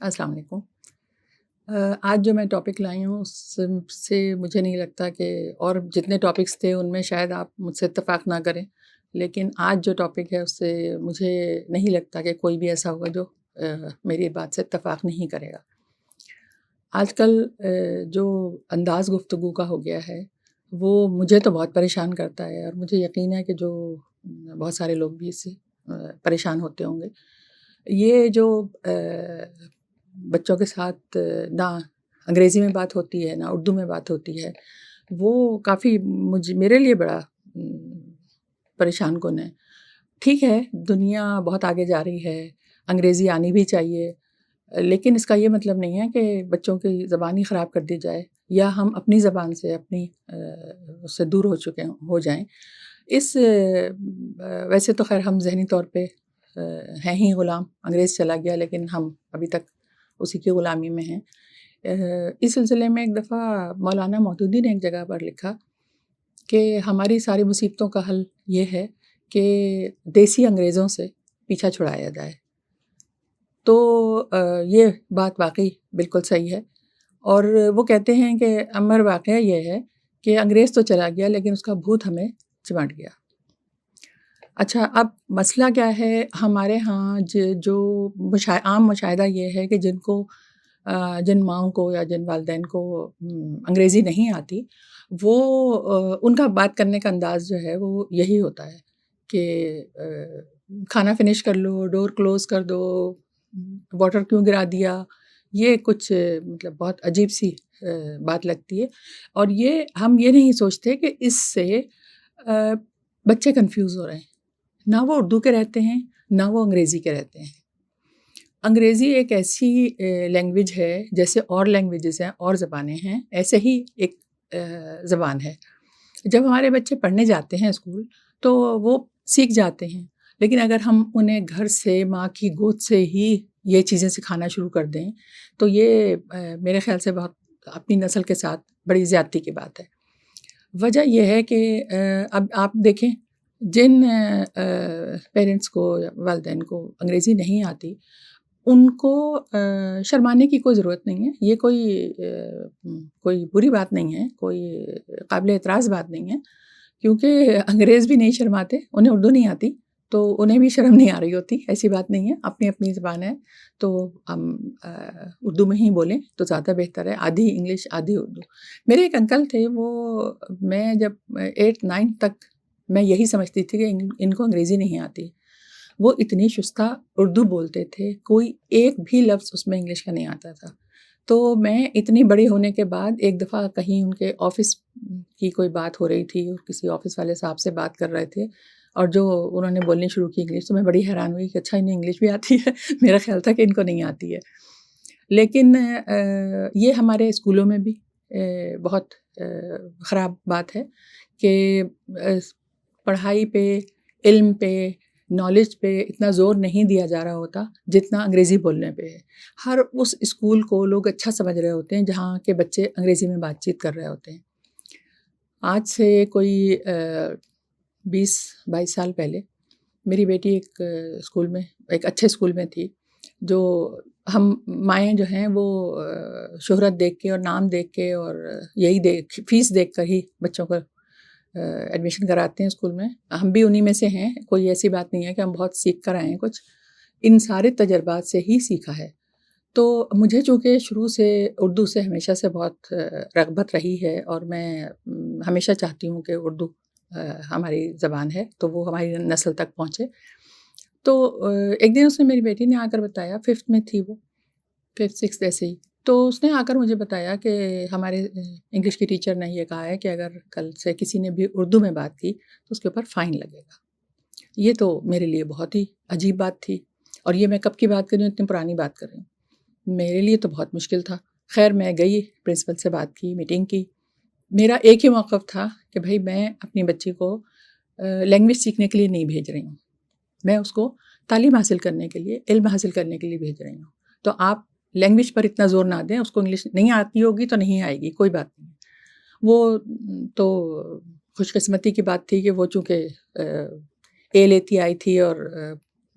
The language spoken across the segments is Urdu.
السلام علیکم۔ آج جو میں ٹاپک لائی ہوں اس سے مجھے نہیں لگتا کہ اور جتنے ٹاپکس تھے ان میں شاید آپ مجھ سے اتفاق نہ کریں، لیکن آج جو ٹاپک ہے اس سے مجھے نہیں لگتا کہ کوئی بھی ایسا ہوگا جو میری بات سے اتفاق نہیں کرے گا۔ آج کل جو انداز گفتگو کا ہو گیا ہے وہ مجھے تو بہت پریشان کرتا ہے، اور مجھے یقین ہے کہ جو بہت سارے لوگ بھی اس سے پریشان ہوتے ہوں گے۔ یہ جو بچوں کے ساتھ نہ انگریزی میں بات ہوتی ہے نہ اردو میں بات ہوتی ہے، وہ کافی میرے لیے بڑا پریشان کن ہے۔ ٹھیک ہے، دنیا بہت آگے جا رہی ہے، انگریزی آنی بھی چاہیے، لیکن اس کا یہ مطلب نہیں ہے کہ بچوں کی زبان ہی خراب کر دی جائے یا ہم اپنی زبان سے اس سے دور ہو جائیں۔ ویسے تو خیر ہم ذہنی طور پہ ہیں ہی غلام، انگریز چلا گیا لیکن ہم ابھی تک اسی کی غلامی میں ہیں۔ اس سلسلے میں ایک دفعہ مولانا مودودی نے ایک جگہ پر لکھا کہ ہماری ساری مصیبتوں کا حل یہ ہے کہ دیسی انگریزوں سے پیچھا چھڑایا جائے۔ تو یہ بات واقعی بالکل صحیح ہے، اور وہ کہتے ہیں کہ امر واقعہ یہ ہے کہ انگریز تو چلا گیا لیکن اس کا بھوت ہمیں چمٹ گیا۔ اچھا، اب مسئلہ کیا ہے؟ ہمارے ہاں جو عام مشاہدہ یہ ہے کہ جن ماؤں کو یا جن والدین کو انگریزی نہیں آتی، وہ ان کا بات کرنے کا انداز جو ہے وہ یہی ہوتا ہے کہ کھانا فنش کر لو، ڈور کلوز کر دو، واٹر کیوں گرا دیا۔ یہ کچھ مطلب بہت عجیب سی بات لگتی ہے، اور ہم یہ نہیں سوچتے کہ اس سے بچے کنفیوز ہو رہے ہیں، نہ وہ اردو کے رہتے ہیں نہ وہ انگریزی کے رہتے ہیں۔ انگریزی ایک ایسی لینگویج ہے جیسے اور لینگویجز ہیں اور زبانیں ہیں، ایسے ہی ایک زبان ہے۔ جب ہمارے بچے پڑھنے جاتے ہیں اسکول تو وہ سیکھ جاتے ہیں، لیکن اگر ہم انہیں گھر سے ماں کی گود سے ہی یہ چیزیں سکھانا شروع کر دیں تو یہ میرے خیال سے بہت اپنی نسل کے ساتھ بڑی زیادتی کی بات ہے۔ وجہ یہ ہے کہ اب آپ دیکھیں، جن پیرنٹس کو یا والدین کو انگریزی نہیں آتی ان کو شرمانے کی کوئی ضرورت نہیں ہے۔ یہ کوئی بری بات نہیں ہے، کوئی قابل اعتراض بات نہیں ہے، کیونکہ انگریز بھی نہیں شرماتے، انہیں اردو نہیں آتی تو انہیں بھی شرم نہیں آ رہی ہوتی، ایسی بات نہیں ہے۔ اپنی اپنی زبان ہے تو ہم اردو میں ہی بولیں تو زیادہ بہتر ہے، آدھی انگلش آدھی اردو۔ میرے ایک انکل تھے، میں جب 8-9 تک میں یہی سمجھتی تھی کہ ان کو انگریزی نہیں آتی۔ وہ اتنی شستہ اردو بولتے تھے، کوئی ایک بھی لفظ اس میں انگلش کا نہیں آتا تھا۔ تو میں اتنی بڑی ہونے کے بعد ایک دفعہ کہیں ان کے آفس کی کوئی بات ہو رہی تھی اور کسی آفس والے صاحب سے بات کر رہے تھے، اور جو انہوں نے بولنی شروع کی انگلش، تو میں بڑی حیران ہوئی کہ اچھا انہیں انگلش بھی آتی ہے، میرا خیال تھا کہ ان کو نہیں آتی ہے۔ لیکن یہ ہمارے اسکولوں میں بھی بہت خراب بات ہے کہ پڑھائی پہ، علم پہ، نالج پہ اتنا زور نہیں دیا جا رہا ہوتا جتنا انگریزی بولنے پہ ہے۔ ہر اس اسکول کو لوگ اچھا سمجھ رہے ہوتے ہیں جہاں کے بچے انگریزی میں بات چیت کر رہے ہوتے ہیں۔ آج سے کوئی 20-22 سال پہلے میری بیٹی ایک اسکول میں، ایک اچھے اسکول میں تھی، جو ہم مائیں جو ہیں وہ شہرت دیکھ کے اور نام دیکھ کے اور یہی فیس دیکھ کر ہی بچوں کو ایڈمیشن کراتے ہیں اسکول میں۔ ہم بھی انہی میں سے ہیں، کوئی ایسی بات نہیں ہے کہ ہم بہت سیکھ کر آئے ہیں، کچھ ان سارے تجربات سے ہی سیکھا ہے۔ تو مجھے چونکہ شروع سے اردو سے ہمیشہ سے بہت رغبت رہی ہے، اور میں ہمیشہ چاہتی ہوں کہ اردو ہماری زبان ہے تو وہ ہماری نسل تک پہنچے۔ تو ایک دن اس نے، میری بیٹی نے آ کر بتایا، 5th میں تھی وہ، 5th 6th ایسے ہی، تو اس نے آ کر مجھے بتایا کہ ہمارے انگلش کی ٹیچر نے یہ کہا ہے کہ اگر کل سے کسی نے بھی اردو میں بات کی تو اس کے اوپر فائن لگے گا۔ یہ تو میرے لیے بہت ہی عجیب بات تھی، اور یہ میں کب کی بات کر رہی ہوں، اتنی پرانی بات کر رہی ہوں، میرے لیے تو بہت مشکل تھا۔ خیر میں گئی، پرنسپل سے بات کی، میٹنگ کی۔ میرا ایک ہی موقف تھا کہ بھائی میں اپنی بچی کو لینگویج سیکھنے کے لیے نہیں بھیج رہی ہوں، میں اس کو تعلیم حاصل کرنے کے لیے، علم حاصل کرنے کے لیے بھیج رہی ہوں۔ تو آپ لینگویج پر اتنا زور نہ دیں، اس کو انگلش نہیں آتی ہوگی تو نہیں آئے گی، کوئی بات نہیں۔ وہ تو خوش قسمتی کی بات تھی کہ وہ چونکہ اے لیتی آئی تھی اور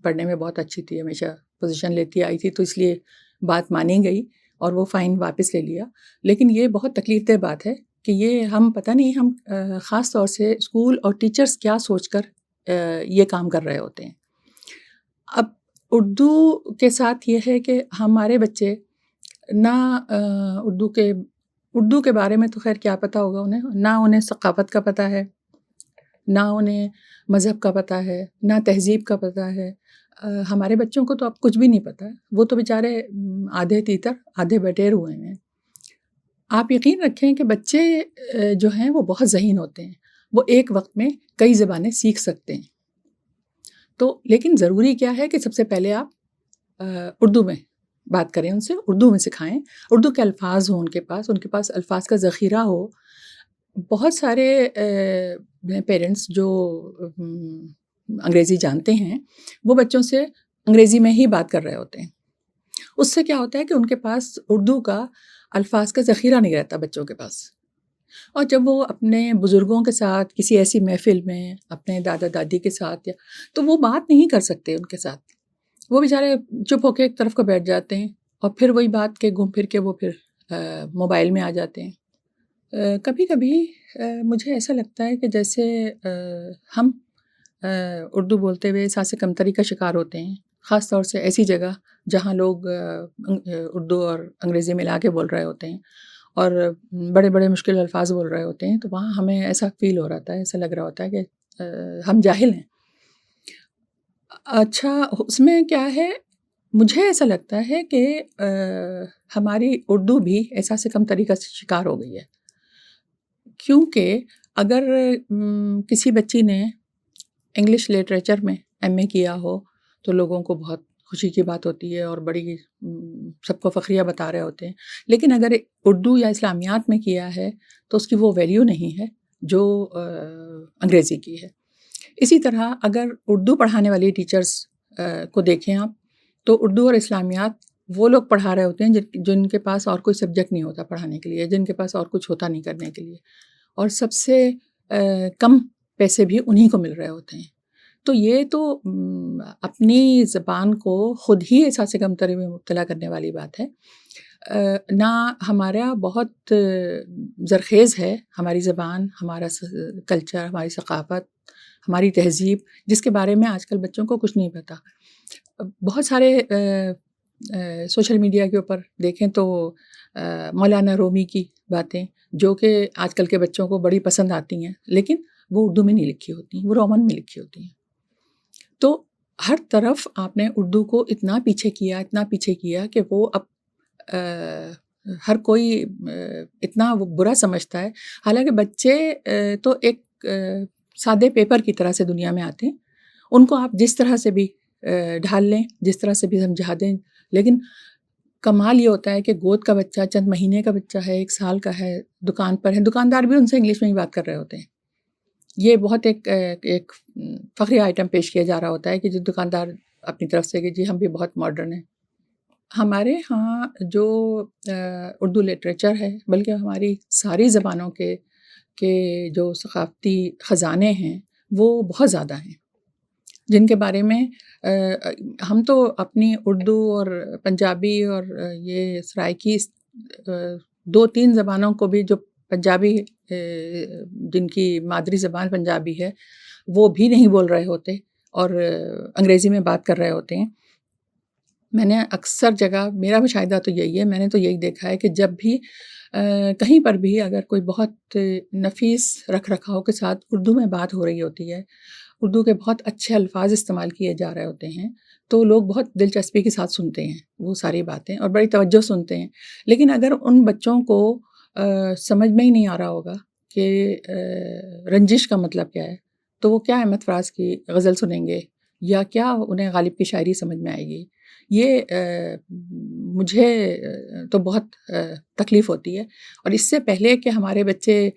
پڑھنے میں بہت اچھی تھی، ہمیشہ پوزیشن لیتی آئی تھی، تو اس لیے بات مانی گئی اور وہ فائن واپس لے لیا. لیکن یہ بہت تکلیف دہ بات ہے کہ یہ ہم پتہ نہیں ہم خاص طور سے اسکول اور ٹیچرز کیا سوچ کر یہ کام کر رہے ہوتے ہیں. اب اردو کے ساتھ یہ ہے کہ ہمارے بچے نہ اردو کے بارے میں تو خیر کیا پتہ ہوگا انہیں، نہ انہیں ثقافت کا پتہ ہے، نہ انہیں مذہب کا پتہ ہے، نہ تہذیب کا پتہ ہے. ہمارے بچوں کو تو اب کچھ بھی نہیں پتہ، وہ تو بیچارے آدھے تیتر آدھے بٹیر ہوئے ہیں. آپ یقین رکھیں کہ بچے جو ہیں وہ بہت ذہین ہوتے ہیں، وہ ایک وقت میں کئی زبانیں سیکھ سکتے ہیں. تو لیکن ضروری کیا ہے کہ سب سے پہلے آپ اردو میں بات کریں، ان سے اردو میں سکھائیں، اردو کے الفاظ ہوں ان کے پاس الفاظ کا ذخیرہ ہو. بہت سارے پیرنٹس جو انگریزی جانتے ہیں وہ بچوں سے انگریزی میں ہی بات کر رہے ہوتے ہیں. اس سے کیا ہوتا ہے کہ ان کے پاس اردو کا الفاظ کا ذخیرہ نہیں رہتا بچوں کے پاس. اور جب وہ اپنے بزرگوں کے ساتھ کسی ایسی محفل میں اپنے دادا دادی کے ساتھ تو وہ بات نہیں کر سکتے ان کے ساتھ، وہ بیچارے چپ ہو کے ایک طرف کو بیٹھ جاتے ہیں اور پھر وہی بات کے گھوم پھر کے وہ پھر موبائل میں آ جاتے ہیں. کبھی کبھی مجھے ایسا لگتا ہے کہ جیسے ہم اردو بولتے ہوئے احساس کمتری کا شکار ہوتے ہیں، خاص طور سے ایسی جگہ جہاں لوگ اردو اور انگریزی ملا کے بول رہے ہوتے ہیں اور بڑے بڑے مشکل الفاظ بول رہے ہوتے ہیں. تو وہاں ہمیں ایسا فیل ہو رہا ہے، ایسا لگ رہا ہوتا ہے کہ ہم جاہل ہیں. اچھا اس میں کیا ہے، مجھے ایسا لگتا ہے کہ ہماری اردو بھی احساس کمتری کا شکار ہو گئی ہے. کیونکہ اگر کسی بچی نے انگلش لٹریچر میں ایم اے کیا ہو تو لوگوں کو بہت خوشی کی بات ہوتی ہے اور بڑی سب کو فخریہ بتا رہے ہوتے ہیں. لیکن اگر اردو یا اسلامیات میں کیا ہے تو اس کی وہ ویلیو نہیں ہے جو انگریزی کی ہے. اسی طرح اگر اردو پڑھانے والی ٹیچرز کو دیکھیں آپ تو اردو اور اسلامیات وہ لوگ پڑھا رہے ہوتے ہیں جن کے پاس اور کوئی سبجیکٹ نہیں ہوتا پڑھانے کے لیے، جن کے پاس اور کچھ ہوتا نہیں کرنے کے لیے، اور سب سے کم پیسے بھی انہی کو مل رہے ہوتے ہیں. تو یہ تو اپنی زبان کو خود ہی احساس کمتری میں مبتلا کرنے والی بات ہے. نہ ہمارا بہت زرخیز ہے ہماری زبان، ہمارا کلچر، ہماری ثقافت، ہماری تہذیب، جس کے بارے میں آج کل بچوں کو کچھ نہیں پتہ. بہت سارے سوشل میڈیا کے اوپر دیکھیں تو مولانا رومی کی باتیں جو کہ آج کل کے بچوں کو بڑی پسند آتی ہیں، لیکن وہ اردو میں نہیں لکھی ہوتی، وہ رومن میں لکھی ہوتی ہیں. تو ہر طرف آپ نے اردو کو اتنا پیچھے کیا کہ وہ اب ہر کوئی اتنا برا سمجھتا ہے. حالانکہ بچے تو ایک سادے پیپر کی طرح سے دنیا میں آتے ہیں، ان کو آپ جس طرح سے بھی ڈھال لیں، جس طرح سے بھی سمجھا دیں. لیکن کمال یہ ہوتا ہے کہ گود کا بچہ چند مہینے کا بچہ ہے، 1 سال کا ہے، دکان پر ہے، دکاندار بھی ان سے انگلش میں ہی بات کر رہے ہوتے ہیں. یہ بہت ایک فخری آئٹم پیش کیا جا رہا ہوتا ہے کہ جو دکاندار اپنی طرف سے کہ جی ہم بھی بہت ماڈرن ہیں. ہمارے ہاں جو اردو لٹریچر ہے، بلکہ ہماری ساری زبانوں کے جو ثقافتی خزانے ہیں وہ بہت زیادہ ہیں، جن کے بارے میں ہم تو اپنی اردو اور پنجابی اور یہ سرائکی 2-3 زبانوں کو بھی، جو پنجابی جن کی مادری زبان پنجابی ہے وہ بھی نہیں بول رہے ہوتے اور انگریزی میں بات کر رہے ہوتے ہیں. میں نے اکثر جگہ، میرا مشاہدہ تو یہی ہے، میں نے تو یہی دیکھا ہے کہ جب بھی کہیں پر بھی اگر کوئی بہت نفیس رکھ رکھاؤ کے ساتھ اردو میں بات ہو رہی ہوتی ہے، اردو کے بہت اچھے الفاظ استعمال کیے جا رہے ہوتے ہیں، تو لوگ بہت دلچسپی کے ساتھ سنتے ہیں وہ ساری باتیں اور بڑی توجہ سنتے ہیں. لیکن اگر ان بچوں کو سمجھ میں ہی نہیں آ رہا ہوگا کہ رنجش کا مطلب کیا ہے، تو وہ کیا احمد فراز کی غزل سنیں گے یا کیا انہیں غالب کی شاعری سمجھ میں آئے گی. یہ مجھے تو بہت تکلیف ہوتی ہے. اور اس سے پہلے کہ ہمارے بچے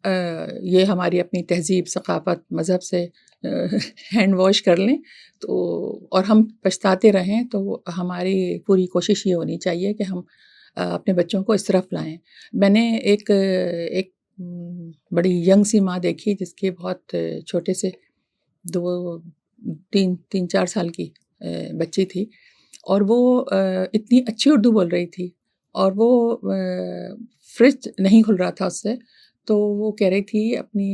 یہ ہماری اپنی تہذیب، ثقافت، مذہب سے ہینڈ واش کر لیں تو اور ہم پچھتاتے رہیں، تو ہماری پوری کوشش یہ ہونی چاہیے کہ ہم اپنے بچوں کو اس طرف لائیں. میں نے ایک بڑی ینگ سی ماں دیکھی جس کے بہت چھوٹے سے 3-4 سال کی بچی تھی، اور وہ اتنی اچھی اردو بول رہی تھی، اور وہ فریج نہیں کھل رہا تھا اس سے، تو وہ کہہ رہی تھی اپنی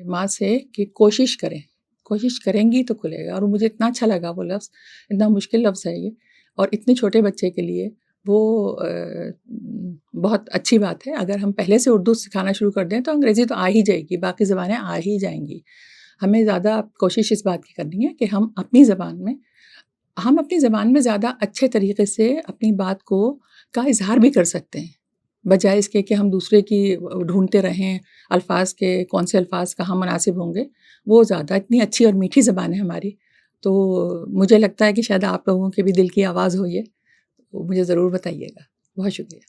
ماں سے کہ کوشش کریں گی تو کھلے گا، اور مجھے اتنا اچھا لگا وہ لفظ، اتنا مشکل لفظ ہے یہ، اور اتنے چھوٹے بچے کے لیے وہ بہت اچھی بات ہے۔ اگر ہم پہلے سے اردو سکھانا شروع کر دیں تو انگریزی تو آ ہی جائے گی، باقی زبانیں آ ہی جائیں گی۔ ہمیں زیادہ کوشش اس بات کی کرنی ہے کہ ہم اپنی زبان میں زیادہ اچھے طریقے سے اپنی بات کا اظہار بھی کر سکتے ہیں، بجائے اس کے کہ ہم دوسرے کی ڈھونڈتے رہیں الفاظ کے، کون سے الفاظ کہاں مناسب ہوں گے۔ وہ زیادہ اتنی اچھی اور میٹھی زبان ہے ہماری، تو مجھے لگتا ہے کہ شاید آپ لوگوں کے بھی دل کی آواز ہو یہ، مجھے ضرور بتائیے گا۔ بہت شکریہ۔